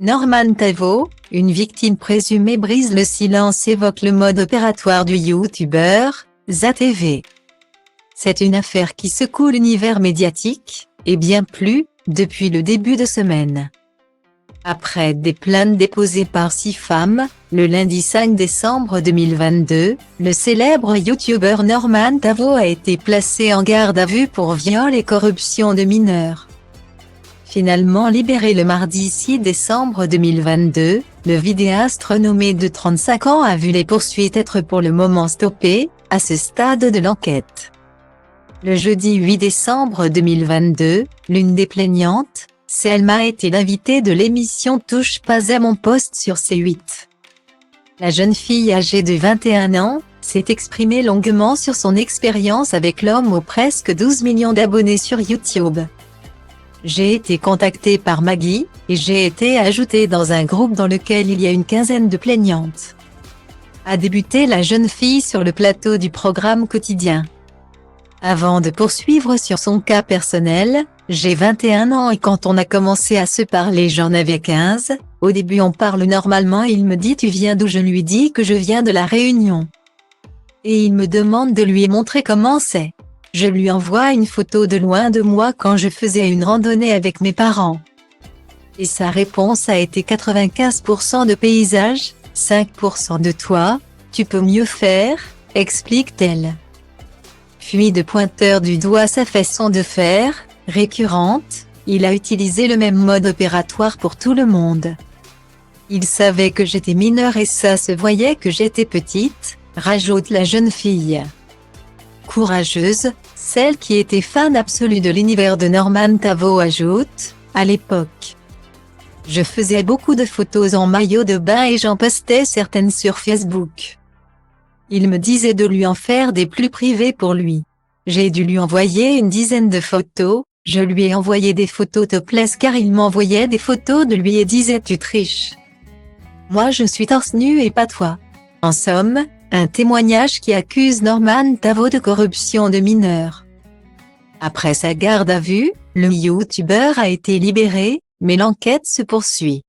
Norman Tavo, une victime présumée brise le silence, évoque le mode opératoire du youtubeur, ZaTV. C'est une affaire qui secoue l'univers médiatique, et bien plus, depuis le début de semaine. Après des plaintes déposées par 6 femmes, le lundi 5 décembre 2022, le célèbre youtubeur Norman Tavo a été placé en garde à vue pour viol et corruption de mineurs. Finalement libéré le mardi 6 décembre 2022, le vidéaste renommé de 35 ans a vu les poursuites être pour le moment stoppées, à ce stade de l'enquête. Le jeudi 8 décembre 2022, l'une des plaignantes, Selma, a été l'invitée de l'émission Touche pas à mon poste sur C8. La jeune fille âgée de 21 ans, s'est exprimée longuement sur son expérience avec l'homme aux presque 12 millions d'abonnés sur YouTube. J'ai été contactée par Maggie, et j'ai été ajoutée dans un groupe dans lequel il y a une quinzaine de plaignantes. A débuté la jeune fille sur le plateau du programme quotidien. Avant de poursuivre sur son cas personnel, j'ai 21 ans et quand on a commencé à se parler j'en avais 15, au début on parle normalement et il me dit tu viens d'où, je lui dis que je viens de La Réunion. Et il me demande de lui montrer comment c'est. Je lui envoie une photo de loin de moi quand je faisais une randonnée avec mes parents. Et sa réponse a été 95% de paysage, 5% de toi, tu peux mieux faire, explique-t-elle. Puis de pointeur du doigt sa façon de faire, récurrente, il a utilisé le même mode opératoire pour tout le monde. Il savait que j'étais mineure et ça se voyait que j'étais petite, rajoute la jeune fille. Courageuse, celle qui était fan absolue de l'univers de Norman Tavo ajoute, à l'époque. Je faisais beaucoup de photos en maillot de bain et j'en postais certaines sur Facebook. Il me disait de lui en faire des plus privées pour lui. J'ai dû lui envoyer une dizaine de photos, je lui ai envoyé des photos topless car il m'envoyait des photos de lui et disait tu triches. Moi je suis torse nu et pas toi. En somme, un témoignage qui accuse Norman Tavo de corruption de mineurs. Après sa garde à vue, le youtubeur a été libéré, mais l'enquête se poursuit.